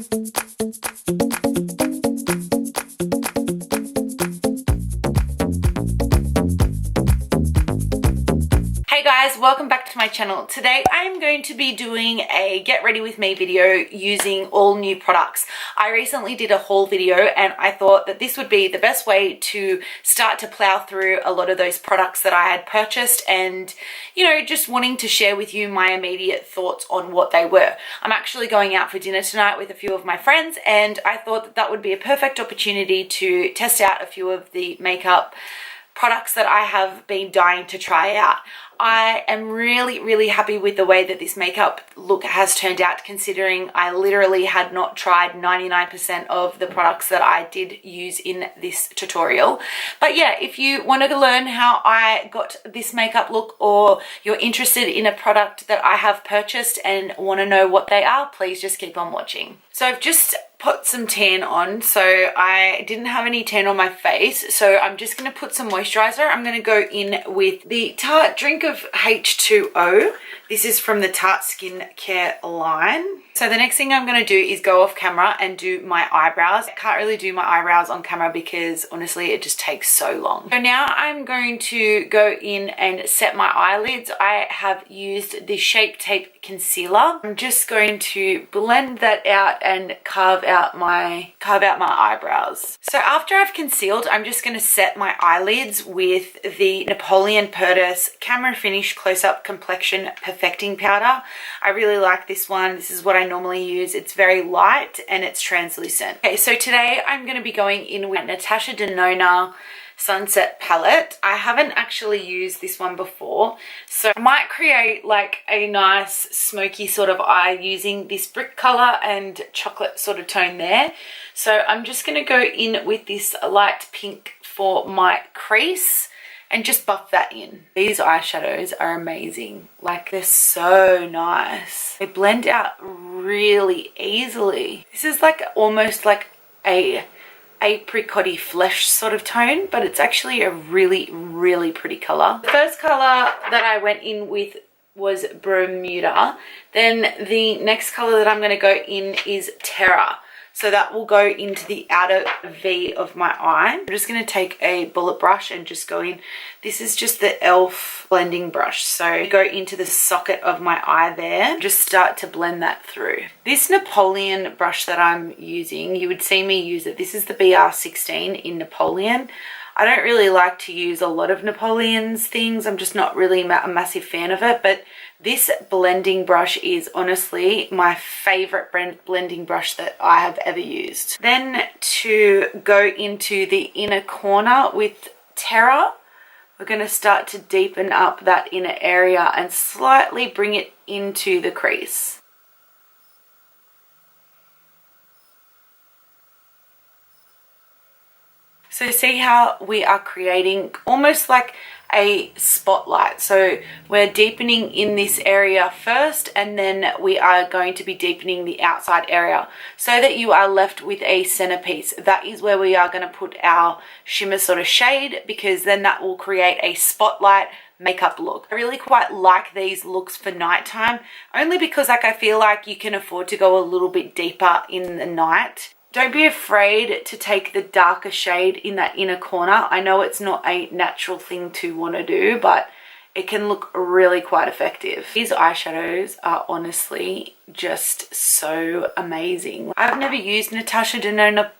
Hey guys, welcome back to my channel. Today I'm going to be doing a get ready with me video using all new products. I recently did a haul video and I thought that this would be the best way to start to plow through a lot of those products that I had purchased and, you know, just wanting to share with you my immediate thoughts on what they were. I'm actually going out for dinner tonight with a few of my friends and I thought that that would be a perfect opportunity to test out a few of the makeup products that I have been dying to try out. I am really happy with the way that this makeup look has turned out, considering I literally had not tried 99% of the products that I did use in this tutorial. But yeah, if you want to learn how I got this makeup look, or you're interested in a product that I have purchased and want to know what they are, please just keep on watching. So I've just put some tan on, so I didn't have any tan on my face, so I'm just going to put some moisturizer. I'm going to go in with the Tarte Drink of H2O. This is from the Tarte skincare line. So the next thing I'm going to do is go off camera and do my eyebrows. I can't really do my eyebrows on camera because honestly it just takes so long. So now I'm going to go in and set my eyelids. I have used the Shape Tape concealer. I'm just going to blend that out and carve out my eyebrows. So after I've concealed, I'm just going to set my eyelids with the Napoleon Camera Finish Close-Up Complexion Perfecting Powder. I really like this one. This is what I normally use. It's very light and it's translucent. Okay, so today I'm going to be going in with NATASHA DENONA Sunset Palette. I haven't actually used this one before, so I might create like a nice smoky sort of eye using this brick color and chocolate sort of tone there. So I'm just going to go in with this light pink for my crease and just buff that in. These eyeshadows are amazing. Like, they're so nice. They blend out really easily. This is like almost like a apricot-y flesh sort of tone, but it's actually a really pretty color. The first color that I went in with was Bermuda. Then the next color that I'm going to go in is Terra. So that will go into the outer V of my eye. I'm just going to take a bullet brush and just go in. This is just the e.l.f. blending brush. So go into the socket of my eye there. Just start to blend that through. This Napoleon brush that I'm using, you would see me use it. This is the BR16 in Napoleon. I don't really like to use a lot of Napoleon's things. I'm just not really a massive fan of it. But this blending brush is honestly my favorite blending brush that I have ever used. Then to go into the inner corner with Terra, we're going to start to deepen up that inner area and slightly bring it into the crease. So see how we are creating almost like a spotlight. So we're deepening in this area first, and then we are going to be deepening the outside area so that you are left with a centerpiece. That is where we are going to put our shimmer sort of shade, because then that will create a spotlight makeup look. I really quite like these looks for nighttime, only because like I feel like you can afford to go a little bit deeper in the night. Don't be afraid to take the darker shade in that inner corner. I know it's not a natural thing to want to do, but it can look really quite effective. These eyeshadows are honestly just so amazing. I've never used Natasha Denona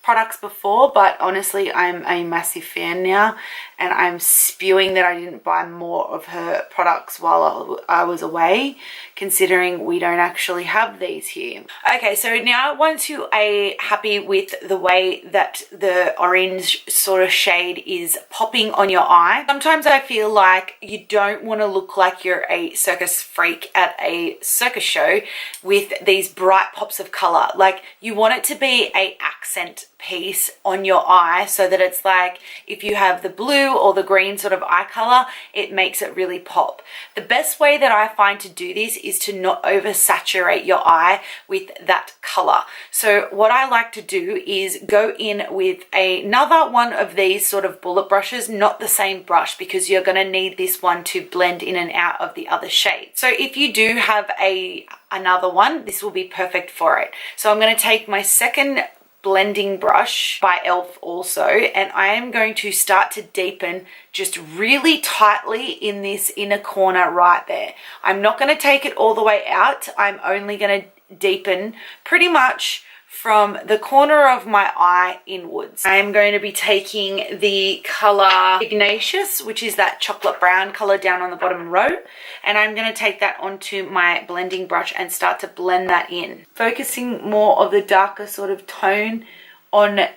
products before, but honestly I'm a massive fan now, and I'm spewing that I didn't buy more of her products while I was away, considering we don't actually have these here. Okay, so now once you are happy with the way that the orange sort of shade is popping on your eye, sometimes I feel like you don't want to look like you're a circus freak at a circus show with these bright pops of color. Like, you want it to be a accent piece on your eye, so that it's like if you have the blue or the green sort of eye color, it makes it really pop. The best way that I find to do this is to not oversaturate your eye with that color. So what I like to do is go in with another one of these sort of bullet brushes, not the same brush, because you're going to need this one to blend in and out of the other shade. So if you do have a another one, this will be perfect for it. So I'm going to take my second blending brush by e.l.f. also, and I am going to start to deepen just really tightly in this inner corner right there. I'm not going to take it all the way out. I'm only going to deepen pretty much from the corner of my eye inwards. I am going to be taking the color Ignatius, which is that chocolate brown color down on the bottom row, and I'm going to take that onto my blending brush and start to blend that in, focusing more of the darker sort of tone on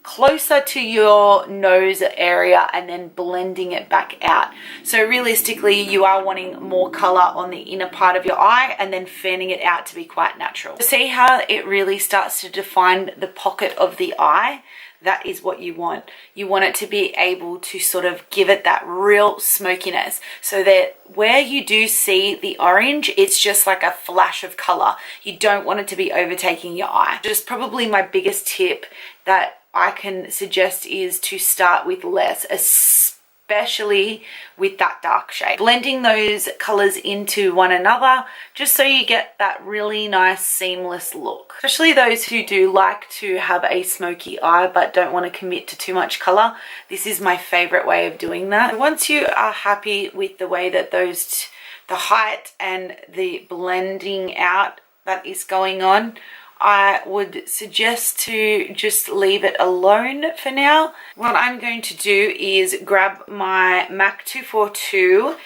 closer to your nose area and then blending it back out. So realistically, you are wanting more color on the inner part of your eye and then fanning it out to be quite natural. See how it really starts to define the pocket of the eye? That is what you want. You want it to be able to sort of give it that real smokiness, so that where you do see the orange, it's just like a flash of color. You don't want it to be overtaking your eye. Just probably my biggest tip that I can suggest is to start with less, especially with that dark shade. Blending those colors into one another just so you get that really nice seamless look. Especially those who do like to have a smoky eye but don't want to commit to too much color. This is my favorite way of doing that. Once you are happy with the way that the height and the blending out that is going on, I would suggest to just leave it alone for now. What I'm going to do is grab my MAC 242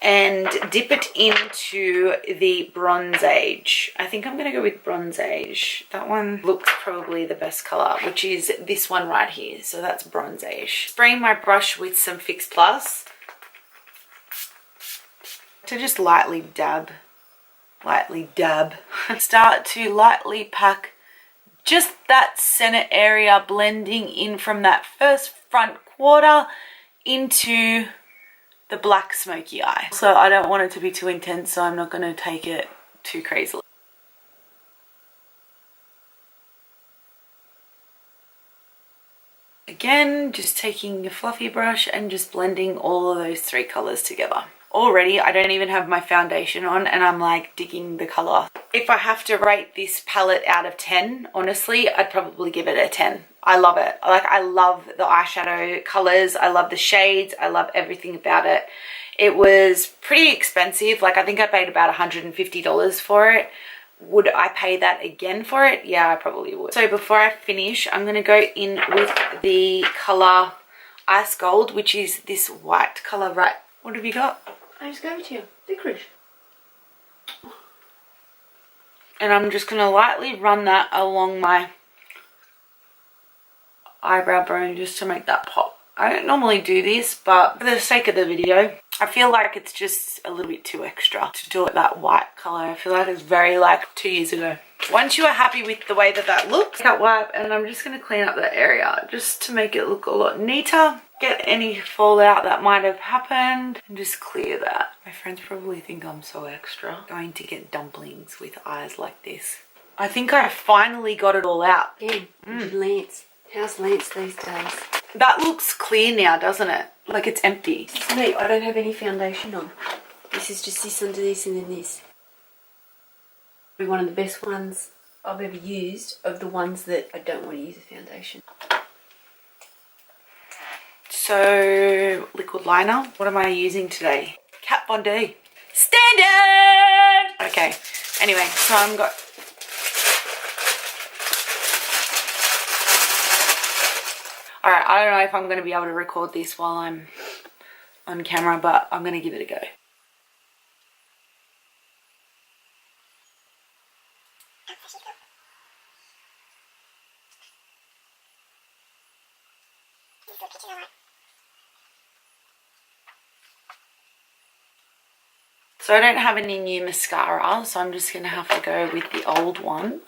and dip it into the Bronze Age. I think I'm going to go with Bronze Age. That one looks probably the best color, which is this one right here. So that's Bronze Age. Spraying my brush with some Fix Plus to just lightly dab. Start to lightly pack just that center area, blending in from that first front quarter into the black smoky eye. So I don't want it to be too intense, so I'm not going to take it too crazily. Again, just taking your fluffy brush and just blending all of those three colors together. Already, I don't even have my foundation on and I'm like digging the color. If I have to rate this palette out of 10, honestly, I'd probably give it a 10. I love it. Like, I love the eyeshadow colors. I love the shades. I love everything about it. It was pretty expensive. Like, I think I paid about $150 for it. Would I pay that again for it? Yeah, I probably would. So before I finish, I'm going to go in with the color Ice Gold, which is this white color right. What have you got? I just gave it to you. Licorice. And I'm just going to lightly run that along my eyebrow bone just to make that pop. I don't normally do this, but for the sake of the video, I feel like it's just a little bit too extra to do it that white color. I feel like it's very like 2 years ago. Once you are happy with the way that that looks, cut wipe, and I'm just going to clean up that area just to make it look a lot neater. Get any fallout that might have happened and just clear that. My friends probably think I'm so extra. Going to get dumplings with eyes like this. I think I finally got it all out. Yeah, Lance. How's Lance these days? That looks clear now, doesn't it? Like it's empty. It's me. I don't have any foundation on. This is just this under this and then this. One of the best ones I've ever used of the ones that I don't want to use a foundation. So, liquid liner. What am I using today? Kat Von D. Standard! Okay, anyway, so I've got... Alright, I don't know if I'm going to be able to record this while I'm on camera, but I'm going to give it a go. So I don't have any new mascara, so I'm just going to have to go with the old one.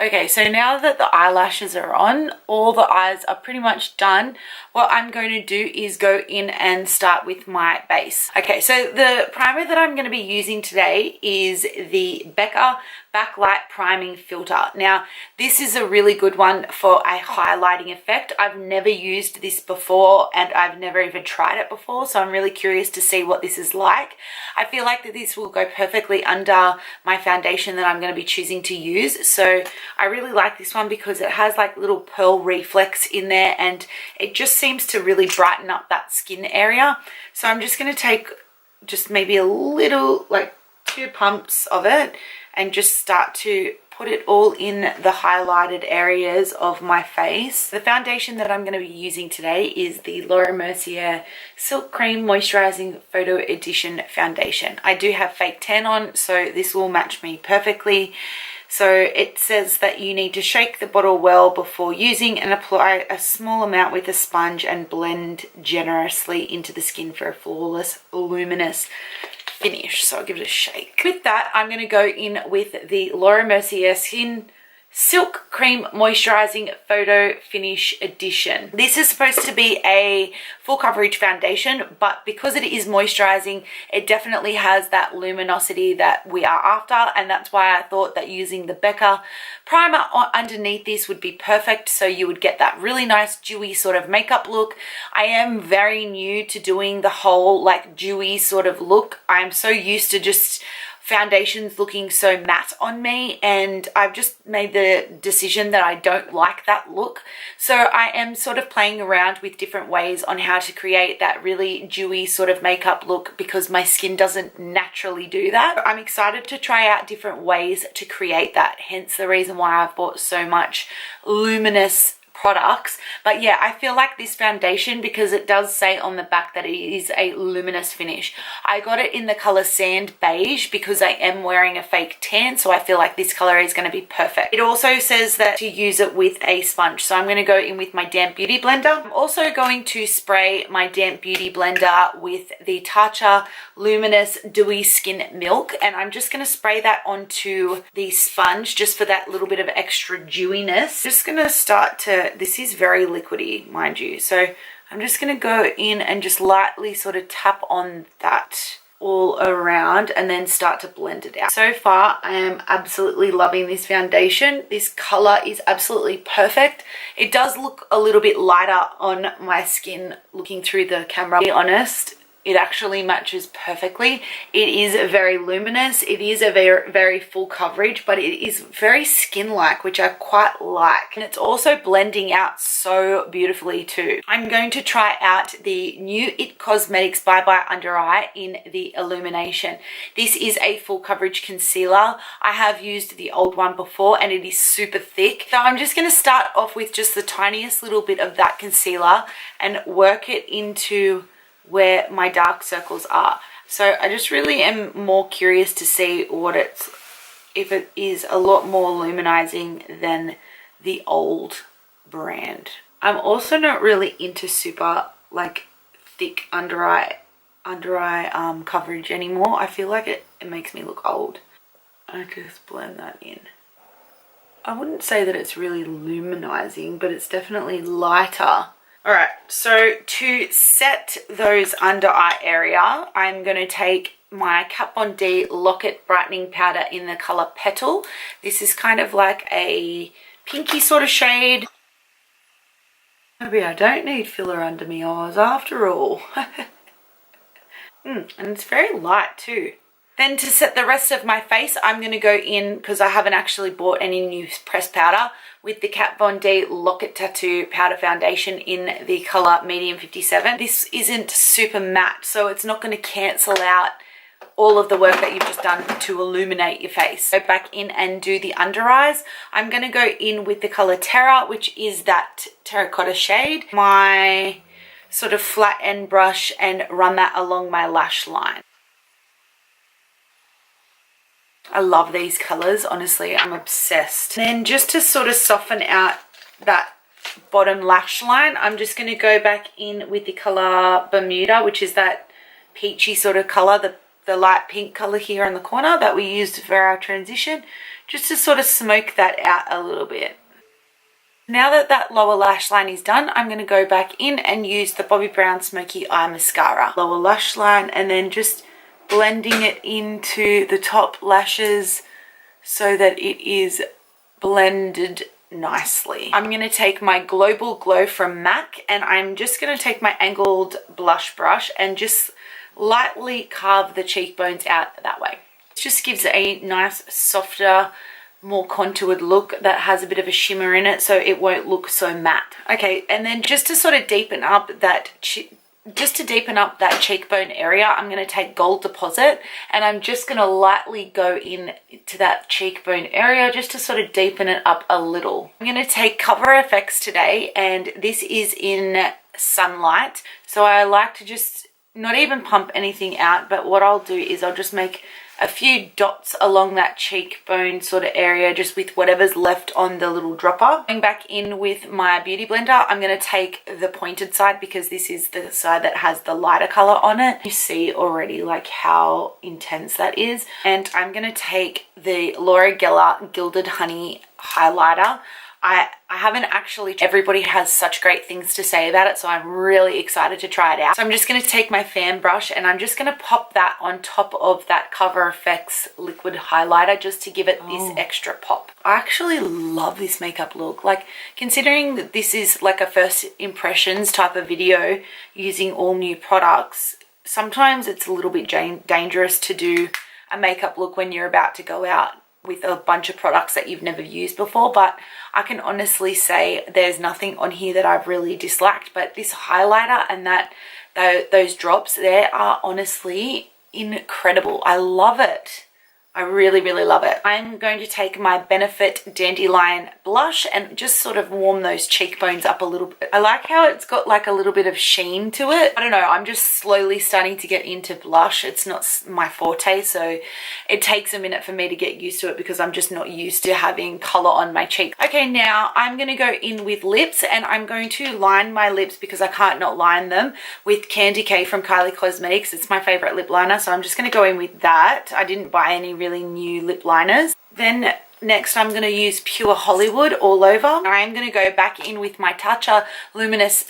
Okay, so now that the eyelashes are on, all the eyes are pretty much done. What I'm going to do is go in and start with my base. Okay, so the primer that I'm going to be using today is the BECCA Backlight Priming Filter. Now, this is a really good one for a highlighting effect. I've never used this before and I've never even tried it before, so I'm really curious to see what this is like. I feel like that this will go perfectly under my foundation that I'm going to be choosing to use. So I really like this one because it has like little pearl reflex in there and it just seems to really brighten up that skin area. So I'm just going to take just maybe a little, like 2 pumps of it and just start to put it all in the highlighted areas of my face. The foundation that I'm going to be using today is the Mercier Silk Cream Moisturizing Photo Edition Foundation. I do have fake tan on, so this will match me perfectly. So it says that you need to shake the bottle well before using and apply a small amount with a sponge and blend generously into the skin for a flawless, luminous finish. So I'll give it a shake. With that, I'm going to go in with the Mercier Skin Silk Cream Moisturizing Photo Finish Edition. This is supposed to be a full coverage foundation, but because it is moisturizing, it definitely has that luminosity that we are after, and that's why I thought that using the BECCA primer underneath this would be perfect, so you would get that really nice dewy sort of makeup look. I am very new to doing the whole like dewy sort of look. I'm so used to just foundations looking so matte on me, and I've just made the decision that I don't like that look. So I am sort of playing around with different ways on how to create that really dewy sort of makeup look because my skin doesn't naturally do that. I'm excited to try out different ways to create that, hence the reason why I've bought so much luminous products. But yeah, I feel like this foundation, because it does say on the back that it is a luminous finish, I got it in the color Sand Beige because I am wearing a fake tan, so I feel like this color is going to be perfect. It also says that to use it with a sponge, so I'm going to go in with my damp beauty blender. I'm also going to spray my damp beauty blender with the TACHA Luminous Dewy Skin Milk, and I'm just going to spray that onto the sponge just for that little bit of extra dewiness. Just going to start to, this is very liquidy, mind you, so I'm just going to go in and just lightly sort of tap on that all around and then start to blend it out. So far I am absolutely loving this foundation. This color is absolutely perfect. It does look a little bit lighter on my skin looking through the camera, to be honest. It actually matches perfectly. It is very luminous. It is a very full coverage, but it is very skin-like, which I quite like. And it's also blending out so beautifully too. I'm going to try out the new IT Cosmetics Bye Bye Under Eye in the Illumination. This is a full coverage concealer. I have used the old one before and it is super thick. So I'm just going to start off with just the tiniest little bit of that concealer and work it into where my dark circles are. So I just really am more curious to see what it's, if it is a lot more luminizing than the old brand. I'm also not really into super like thick under eye coverage anymore. I feel like it makes me look old. I could just blend that in. I wouldn't say that it's really luminizing, but it's definitely lighter. Alright, so to set those under eye area, I'm going to take my Kat Von D Lock-It Brightening Powder in the color Petal. This is kind of like a pinky sort of shade. Maybe I don't need filler under my eyes after all. And it's very light too. Then to set the rest of my face, I'm going to go in, because I haven't actually bought any new pressed powder, with the Kat Von D Lock-It Tattoo Powder Foundation in the colour Medium 57. This isn't super matte, so it's not going to cancel out all of the work that you've just done to illuminate your face. Go back in and do the under eyes. I'm going to go in with the colour Terra, which is that terracotta shade. My sort of flat end brush, and run that along my lash line. I love these colors, honestly, I'm obsessed. And then just to sort of soften out that bottom lash line, I'm just going to go back in with the color Bermuda, which is that peachy sort of color, the the light pink color here in the corner that we used for our transition, just to sort of smoke that out a little bit. Now that that lower lash line is done, I'm going to go back in and use the Bobbi Brown Smoky Eye Mascara. Lower lash line, and then just blending it into the top lashes so that it is blended nicely. I'm going to take my Global Glow from MAC, and I'm just going to take my angled blush brush and just lightly carve the cheekbones out that way. It just gives a nice, softer, more contoured look that has a bit of a shimmer in it, so it won't look so matte. Okay, and then just to sort of deepen up that cheekbone area, I'm going to take Gold Deposit, and I'm just going to lightly go in to that cheekbone area just to sort of deepen it up a little. I'm going to take Cover FX today, and this is in Sunlight, so I like to just not even pump anything out, but what I'll do is I'll just make a few dots along that cheekbone sort of area, just with whatever's left on the little dropper. Going back in with my Beauty Blender, I'm going to take the pointed side because this is the side that has the lighter color on it. You see already like how intense that is. And I'm going to take the Laura Geller Gilded Honey highlighter. I haven't actually, everybody has such great things to say about it, so I'm really excited to try it out. So I'm just going to take my fan brush and I'm just going to pop that on top of that Cover FX liquid highlighter just to give it this extra pop. I actually love this makeup look. Like, considering that this is like a first impressions type of video using all new products, sometimes it's a little bit dangerous to do a makeup look when you're about to go out with a bunch of products that you've never used before, but I can honestly say there's nothing on here that I've really disliked. But this highlighter and those drops there are honestly incredible. I love it. I really, really love it. I'm going to take my Benefit Dandelion blush and just sort of warm those cheekbones up a little bit. I like how it's got like a little bit of sheen to it. I don't know, I'm just slowly starting to get into blush. It's not my forte, so it takes a minute for me to get used to it because I'm just not used to having color on my cheek. Okay, now I'm going to go in with lips, and I'm going to line my lips because I can't not line them with Candy K from Kylie Cosmetics. It's my favorite lip liner, so I'm just going to go in with that. I didn't buy any really new lip liners. Then next I'm going to use Pure Hollywood all over. I'm going to go back in with my TACHA Luminous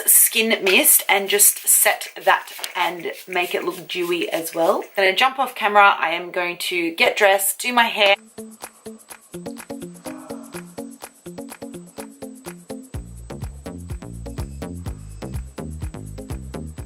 Skin Mist and just set that and make it look dewy as well. I'm going to jump off camera. I am going to get dressed, do my hair.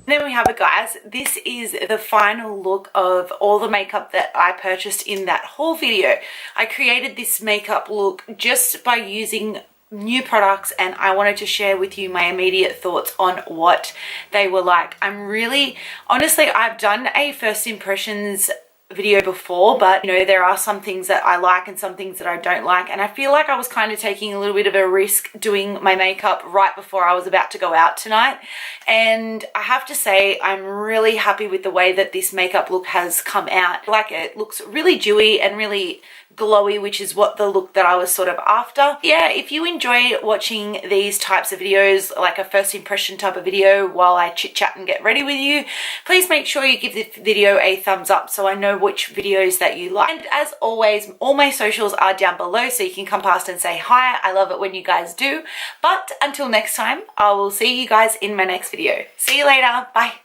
There we have it, guys. This is the final look of all the makeup that I purchased in that haul video. I created this makeup look just by using new products, and I wanted to share with you my immediate thoughts on what they were like. Honestly, I've done a first impressions video before, but you know, there are some things that I like and some things that I don't like, and I feel like I was kind of taking a little bit of a risk doing my makeup right before I was about to go out tonight. And I have to say, I'm really happy with the way that this makeup look has come out. Like, it looks really dewy and really glowy, which is what the look that I was sort of after. Yeah, if you enjoy watching these types of videos, like a first impression type of video while I chit chat and get ready with you, please make sure you give this video a thumbs up so I know which videos that you like. And as always, all my socials are down below, so you can come past and say hi. I love it when you guys do. But until next time, I will see you guys in my next video. See you later. Bye.